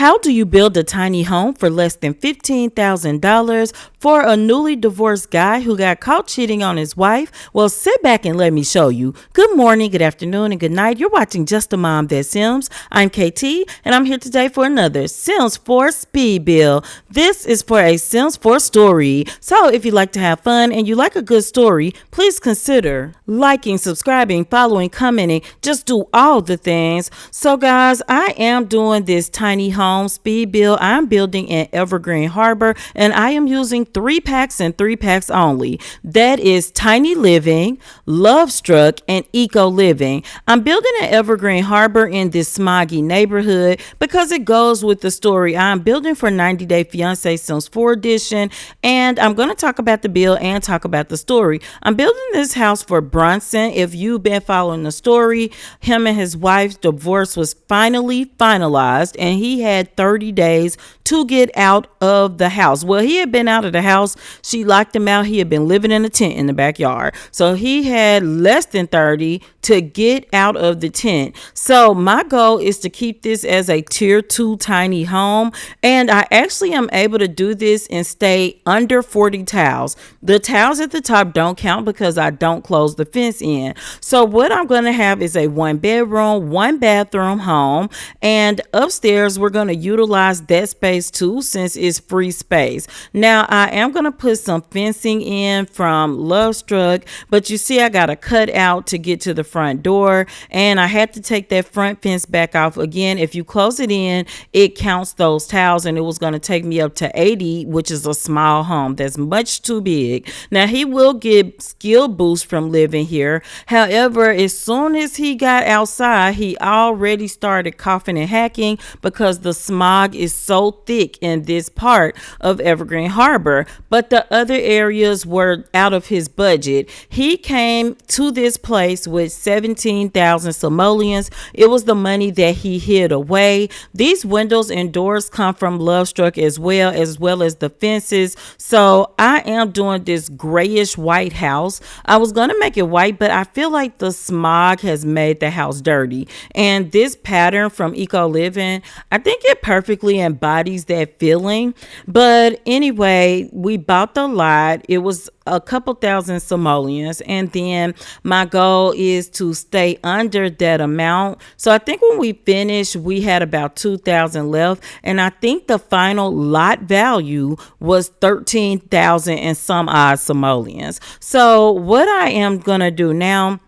How do you build a tiny home for less than $15,000 for a newly divorced guy who got caught cheating on his wife? Well, sit back and let me show you. Good morning, good afternoon, and good night. You're watching Just a Mom That Sims. I'm KT, and I'm here today for another Sims 4 speed build. This is for a Sims 4 story. So if you like to have fun and you like a good story, please consider liking, subscribing, following, commenting. Just do all the things. So guys, I am doing this tiny home speed build. I'm building in Evergreen Harbor, and I am using 3 packs and 3 packs only. That is Tiny Living, Love Struck, and Eco Living. I'm building in Evergreen Harbor in this smoggy neighborhood because it goes with the story I'm building for 90 Day Fiancé Sims 4 edition, and I'm going to talk about the build and talk about the story. I'm building this house for Brunson. If you've been following the story, him and his wife's divorce was finally finalized, and he had 30 days to get out of the house. Well, he had been out of the house. She locked him out. He had been living in a tent in the backyard. So he had less than 30 to get out of the tent. So my goal is to keep this as a tier 2 tiny home. And I actually am able to do this and stay under 40 tiles. The tiles at the top don't count because I don't close the fence in. So what I'm going to have is a 1 bedroom, 1 bathroom home. And upstairs, we're going to utilize that space too, since it's free space. Now I am going to put some fencing in from Love Struck, but you see I got to cut out to get to the front door, and I had to take that front fence back off again. If you close it in, it counts those tiles, and it was going to take me up to 80, which is a small home. That's much too big. Now he will get skill boost from living here. However, as soon as he got outside, he already started coughing and hacking because the smog is so thick in this part of Evergreen Harbor, but the other areas were out of his budget. He came to this place with 17,000 simoleons. It was the money that he hid away. These windows and doors come from Love Struck as well as the fences. So I am doing this grayish white house. I was going to make it white, but I feel like the smog has made the house dirty. And this pattern from Eco Living, I think it perfectly embodies that feeling. But anyway, we bought the lot. It was a couple thousand simoleons, and then my goal is to stay under that amount. So I think when we finished, we had about 2,000 left, and I think the final lot value was 13,000 and some odd simoleons. So what I am gonna do now,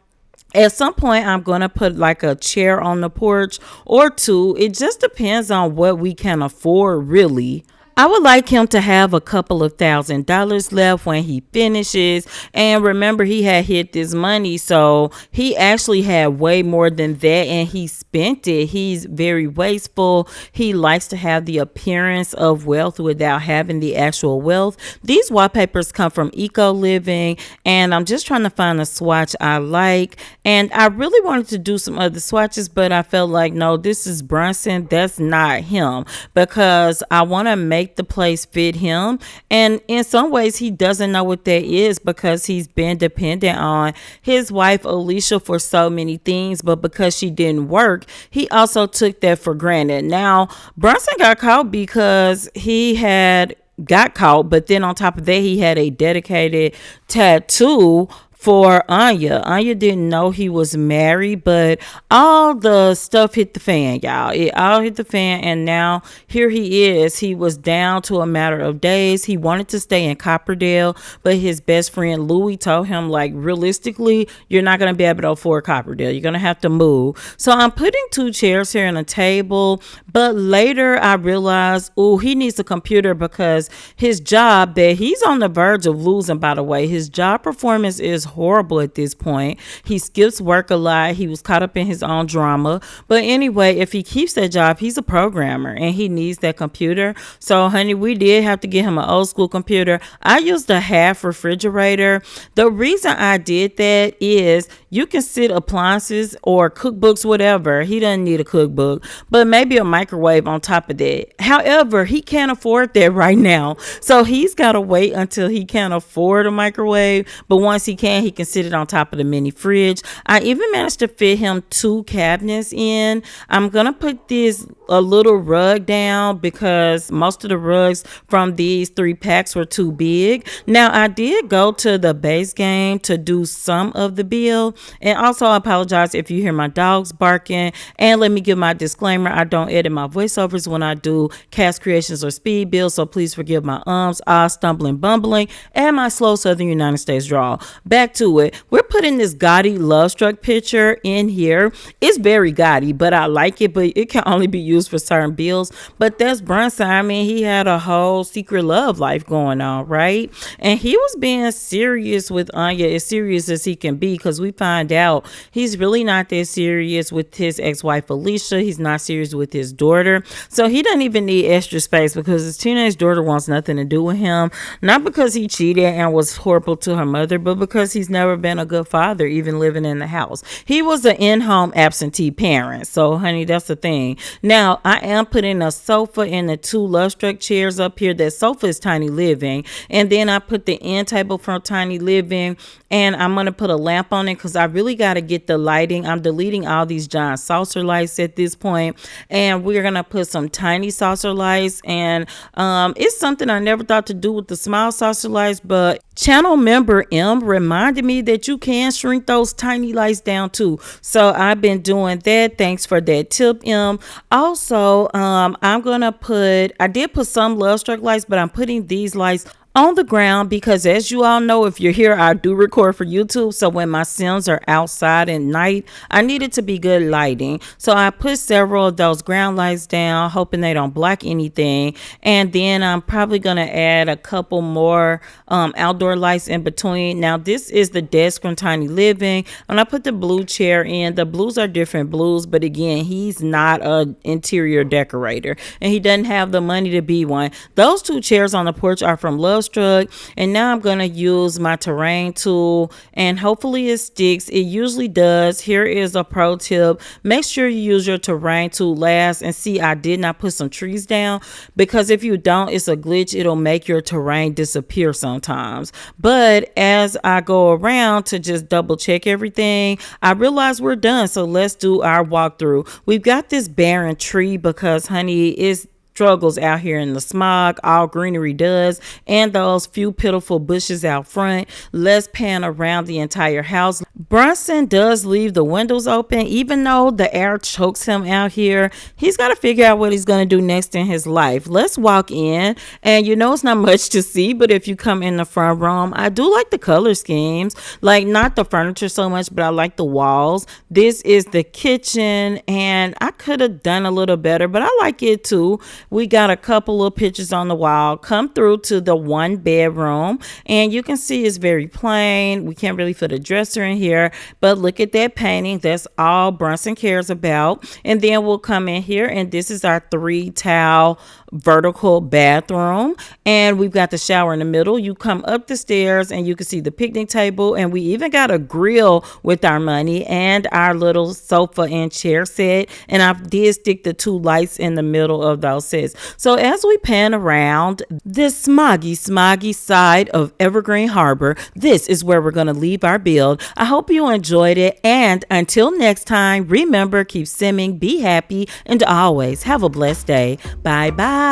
at some point, I'm going to put like a chair on the porch or two. It just depends on what we can afford, really. I would like him to have a couple of $1,000 left when he finishes. And remember, he had hit this money, so he actually had way more than that, and he spent it. He's very wasteful. He likes to have the appearance of wealth without having the actual wealth. These wallpapers come from Eco Living, and I'm just trying to find a swatch I like. And I really wanted to do some other swatches, but I felt like, no, this is Brunson. That's not him, because I want to make the place fit him, and in some ways he doesn't know what that is because he's been dependent on his wife Alicia for so many things, but because she didn't work, he also took that for granted. Now Brunson got caught because he had got caught, but then on top of that, he had a dedicated tattoo for Anya. Anya didn't know he was married, but all the stuff hit the fan, y'all. It all hit the fan, and now here he is. He was down to a matter of days. He wanted to stay in Copperdale, but his best friend Louie told him, like, realistically, you're not going to be able to afford Copperdale. You're going to have to move. So I'm putting 2 chairs here and a table, but later I realized, oh, he needs a computer because his job that he's on the verge of losing, by the way, his job performance is horrible at this point. He skips work a lot. He was caught up in his own drama. But anyway, if he keeps that job, he's a programmer and he needs that computer. So honey, we did have to get him an old school computer. I used a half refrigerator. The reason I did that is you can sit appliances or cookbooks, whatever. He doesn't need a cookbook, but maybe a microwave on top of that. However, he can't afford that right now. So he's got to wait until he can afford a microwave. But once he can, and he can sit it on top of the mini fridge. I even managed to fit him 2 cabinets in. I'm gonna put this a little rug down because most of the rugs from these 3 packs were too big. Now I did go to the base game to do some of the build, and also I apologize if you hear my dogs barking. And let me give my disclaimer: I don't edit my voiceovers when I do cast creations or speed builds, so please forgive my ahs, stumbling, bumbling, and my slow southern United States drawl. Back to it. We're putting this gaudy love struck picture in here. It's very gaudy, but I like it, but it can only be used for certain builds. But that's Brunson. I mean, he had a whole secret love life going on, right? And he was being serious with Anya, as serious as he can be, because we find out he's really not that serious with his ex-wife Alicia. He's not serious with his daughter, so he doesn't even need extra space because his teenage daughter wants nothing to do with him. Not because he cheated and was horrible to her mother, but because he's never been a good father, even living in the house. He was an in-home absentee parent. So honey, that's the thing. Now I am putting a sofa and the 2 love struck chairs up here. That sofa is tiny living, and then I put the end table from tiny living, and I'm going to put a lamp on it because I really got to get the lighting. I'm deleting all these giant saucer lights at this point, and we're going to put some tiny saucer lights. And it's something I never thought to do with the small saucer lights, but channel member M reminded me that you can shrink those tiny lights down too. So I've been doing that. Thanks for that tip, M. Also, I did put some love struck lights, but I'm putting these lights on the ground because, as you all know, if you're here, I do record for YouTube. So when my Sims are outside at night, I need it to be good lighting. So I put several of those ground lights down, hoping they don't block anything. And then I'm probably going to add a couple more outdoor lights in between. Now this is the desk from tiny living, and I put the blue chair in. The blues are different blues, but again, he's not an interior decorator and he doesn't have the money to be one. Those 2 chairs on the porch are from Love Struck, and now I'm going to use my terrain tool, and hopefully it sticks. It usually does. Here is a pro tip: make sure you use your terrain tool last. And see, I did not put some trees down because if you don't, it's a glitch. It'll make your terrain disappear sometimes. But as I go around to just double check everything, I realize we're done. So let's do our walkthrough. We've got this barren tree because honey, it's struggles out here in the smog. All greenery does, and those few pitiful bushes out front. Let's pan around the entire house. Brunson does leave the windows open, even though the air chokes him out here. He's got to figure out what he's going to do next in his life. Let's walk in, and you know it's not much to see, but if you come in the front room, I do like the color schemes, like not the furniture so much, but I like the walls. This is the kitchen, and I could have done a little better, but I like it too. We got a couple of pictures on the wall. Come through to the 1 bedroom, and you can see it's very plain. We can't really fit a dresser in here, but look at that painting. That's all Brunson cares about. And then we'll come in here, and this is our 3 towel vertical bathroom, and we've got the shower in the middle. You come up the stairs and you can see the picnic table, and we even got a grill with our money and our little sofa and chair set, and I did stick the 2 lights in the middle of those sets. So as we pan around this smoggy side of Evergreen Harbor, this is where we're going to leave our build. I hope you enjoyed it, and until next time, remember, keep simming, be happy, and always have a blessed day. Bye bye.